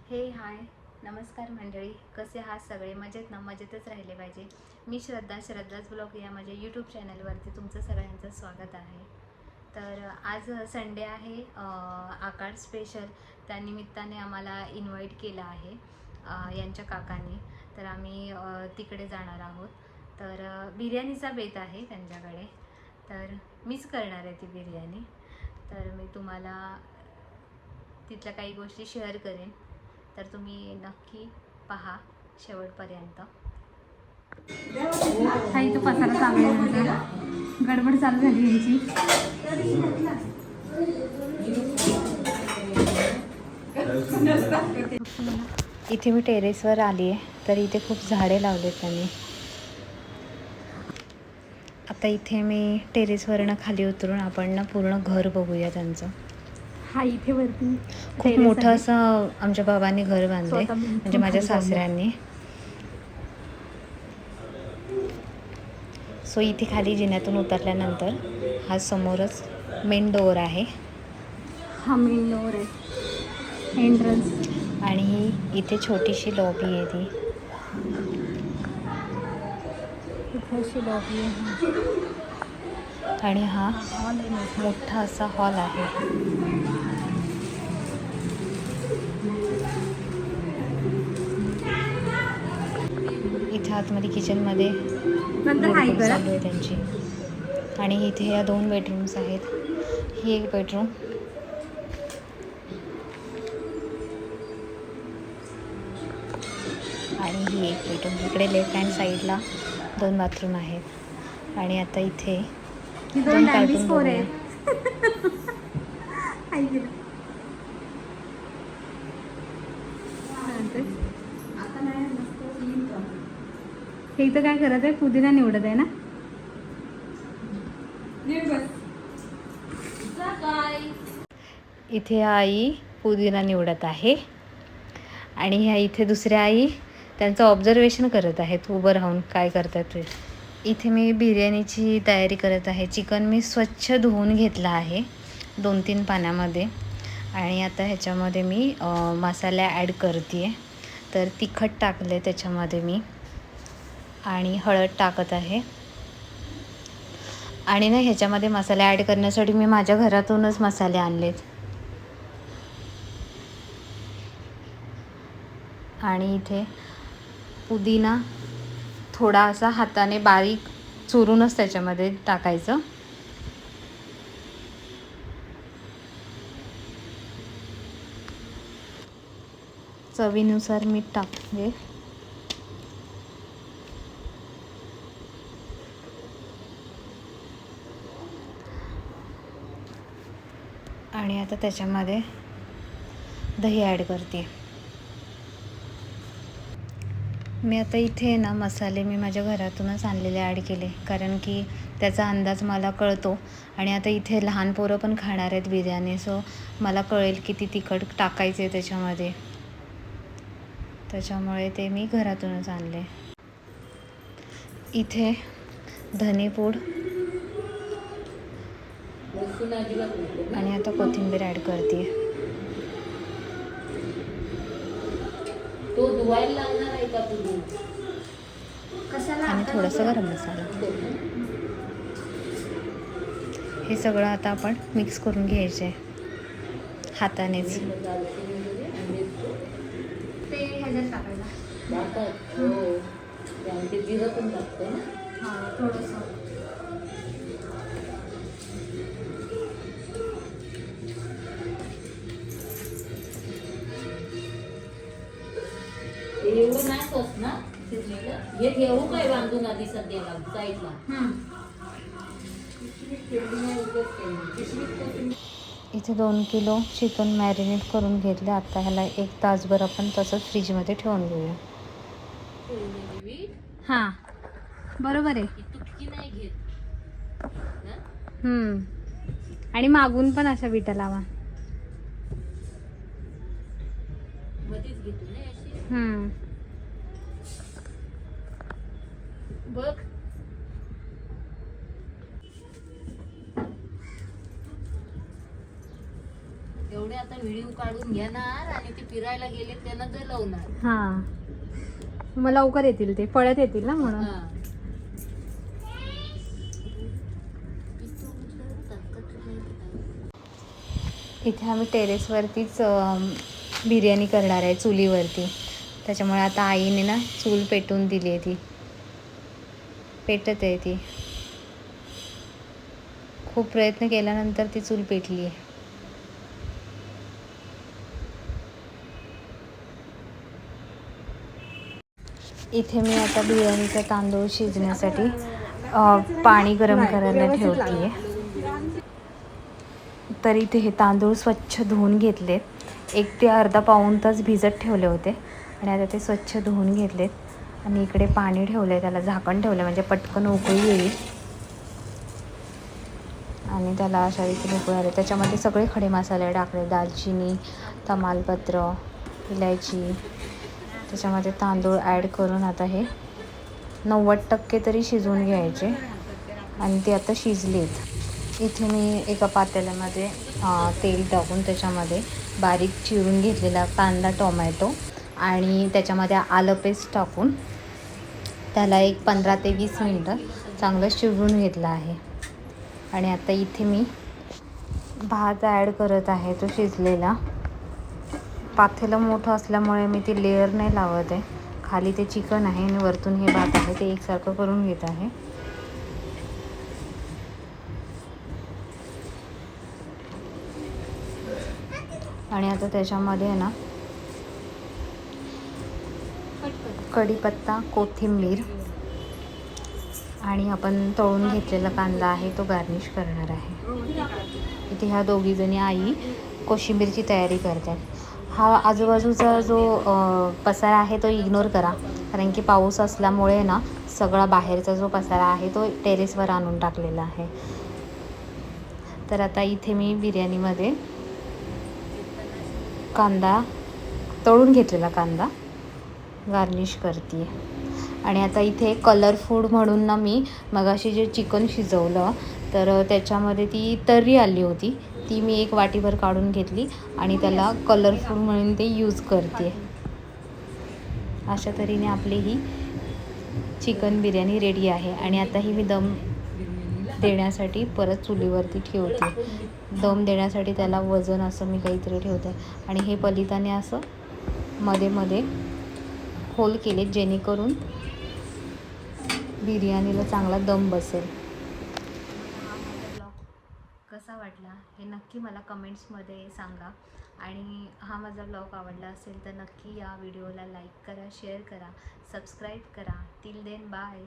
हे हाय नमस्कार मंडळी, कसे आहात सगळे? मजेत ना? मजेतच राहिले पाहिजे. मी श्रद्धाच ब्लॉग या माझ्या यूट्यूब चॅनलवरती तुमचं सगळ्यांचं स्वागत आहे. तर आज संडे आहे, आकाश स्पेशल त्यानिमित्ताने आम्हाला इन्व्हाइट केलं आहे यांच्या काकांनी. तर आम्ही तिकडे जाणार आहोत. तर बिर्याणीचा बेत आहे त्यांच्याकडे, तर मीच करणार आहे ती बिर्याणी. तर मी तुम्हाला तिथल्या काही गोष्टी शेअर करेन, तर तुम्ही नक्की पहा शेवटपर्यंत. काही तो पसारा चालू आहे, गडबड चालू झाली यांची. इथे मी टेरेसवर आली आहे, तर इथे खूप झाडे लावलेत त्यांनी. आता इथे मी टेरेसवरनं खाली उतरून आपण ना पूर्ण घर बघूया त्यांचं. हा इथे वरती खूप मोठं असं आमच्या बाबांनी घर बांधले, म्हणजे माझ्या सासऱ्यांनी. सो इथे खाली जिन्यातून उतरल्यानंतर हा समोरच मेन डोअर आहे. हा मेन डोअर आहे, एंट्रन्स. आणि इथे छोटीशी लॉबी आहे ती. इथे अशी लॉबी आहे आणि हा मोठा असा हॉल आहे. इथे आतमध्ये किचनमध्ये जोडपण चालू आहे त्यांची. आणि इथे या 2 बेडरूम्स आहेत. ही एक बेडरूम आणि ही एक बेडरूम. इकडे लेफ्ट हँड साईडला 2 बाथरूम आहेत. आणि आता इथे 2 कार्टून बघूया. हे इथं काय करत आहे? पुदिना निवडत आहे ना? इथे आई पुदिना निवडत आहे आणि ह्या इथे दुसऱ्या आई त्यांचं ऑब्झर्वेशन करत आहेत उभं राहून काय करतात ते. इथे मी बिर्याणीची तयारी करत आहे. चिकन मी स्वच्छ धुवून घेतलं आहे 2-3 पाण्यामध्ये. आणि आता ह्याच्यामध्ये मी मसाला ॲड करते आहे. तर तिखट टाकले त्याच्यामध्ये मी, आणि हळद टाकत आहे. आणि ना ह्याच्यामध्ये मसाले ॲड करण्यासाठी मी माझ्या घरातूनच मसाले आणलेत. आणि इथे पुदिना थोडा असा हाताने बारीक चुरूनच त्याच्यामध्ये टाकायचं. चवीनुसार मीठ टाकते. आणि आता त्याच्यामध्ये दही ॲड करते. मी आता इथे ना मसाले मी माझ्या घरातूनच आणलेले ॲड केले, कारण की त्याचा अंदाज मला कळतो. आणि आता इथे लहान पोरं पण खाणार आहेत बिर्याणी, सो मला कळेल किती तिखट टाकायचे त्याच्यामध्ये. त्याच्यामुळे ते मी घरातूनच आणले. इथे धनेपूड आणि आता कोथिंबीर ॲड करते. तो धुवायला लागणार आहे का तुझी? आणि थोडासा गरम मसाला. हे सगळं आता आपण मिक्स करून घ्यायचे हातानेच. ते ह्याच्यात टाकायला. हो, त्यामध्ये जिरं पण टाकतो ना. हां, थोडंसं. एवढं नाही होत ना शिजलेलं. हे ठेवू काय बांधून आधी सध्याला साईडला. इथे 2 किलो चिकन मॅरिनेट करून घेतले. आता ह्याला 1 तासभर आपण तसंच फ्रीजमध्ये ठेवून घेऊया. हां, बरोबर आहे. तुटकी नाही घेत. आणि मागून पण अशा विटा लावा. मध्येच घेतो ना अशी. बघ तेवढे आता व्हिडिओ काढून घेणार आणि ते फिरायला गेले त्यांना जलवणार. हां, मग लवकर येतील, ते पळत येतील ना म्हणून. हा. इथे आम्ही टेरेसवरतीच बिर्याणी करणार आहे चुलीवरती. त्याच्यामुळे आता आईने ना चूल पेटवून दिली आहे, ती पेटत आहे ती. खूप प्रयत्न केल्यानंतर ती चूल पेटली आहे. इथे मी आता बिर्याणीचा तांदूळ शिजण्यासाठी पाणी गरम करायला ठेवते आहे. तर इथे हे तांदूळ स्वच्छ धुवून घेतलेत. 1 ते अर्धा पाऊण तास भिजत ठेवले होते आणि आता ते स्वच्छ धुवून घेतलेत. आणि इकडे पाणी ठेवलं आहे, त्याला झाकण ठेवलं म्हणजे पटकन उकळी येईल. आणि त्याला अशा रीतीने उकळी आली. त्याच्यामध्ये सगळे खडे मसाले टाकले, दालचिनी, तमालपत्र, इलायची. त्याच्यामध्ये तांदूळ ॲड करून आता हे 90% तरी शिजवून घ्यायचे. आणि ते आता शिजलेत. इथे मी एका पातेल्यामध्ये तेल टाकून त्याच्यामध्ये बारीक चिरून घेतलेला कांदा, टोमॅटो आणि त्याच्यामध्ये आलं पेस्ट टाकून त्याला एक 15 ते 20 मिनटं चांगलं शिजवून घेतलं आहे. आणि आता इथे मी भात ॲड करत आहे, तो शिजलेला. पातेलं मोठं असल्यामुळे मी ते लेअर नाही लावत आहे. खाली ते चिकन आहे आणि वरतून हे भात आहे, ते एकसारखं करून घेत आहे. आणि आता त्याच्यामध्ये ना कढीपत्ता, कोथिंबीर आणि आपण तळून घेतलेला कांदा आहे तो गार्निश करणार आहे. इथे ह्या दोघीजणी आई कोशिंबीरची तयारी करतात. हा आजूबाजूचा जो पसारा आहे तो इग्नोर करा, कारण की पाऊस असल्यामुळे ना सगळा बाहेरचा जो पसारा आहे तो टेरेसवर आणून टाकलेला आहे. तर आता इथे मी बिर्याणीमध्ये कांदा, तळून घेतलेला कांदा गार्निश करते. आणि आता इथे कलरफूड म्हणून ना मी मगाशी जे चिकन शिजवलं तर त्याच्यामध्ये ती तर्री आली होती, ती मी 1 वाटीभर काढून घेतली आणि त्याला कलरफूड म्हणून ते यूज करते. अशा तऱ्हेने आपली ही चिकन बिर्याणी रेडी आहे. आणि आता ही मी दम देण्यासाठी परत चुलीवरती ठेवते. दम देण्यासाठी त्याला वजन असं मी काहीतरी ठेवते. आणि हे पलिताने असं मध्ये मध्ये होल केले जेणेकरून बिर्याणीला चांगला दम बसेल. हा माझा ब्लॉग कसा वाटला हे नक्की मला कमेंट्समध्ये सांगा. आणि हा माझा ब्लॉग आवडला असेल तर नक्की या व्हिडिओला लाईक करा, शेअर करा, सबस्क्राईब करा. Till then bye.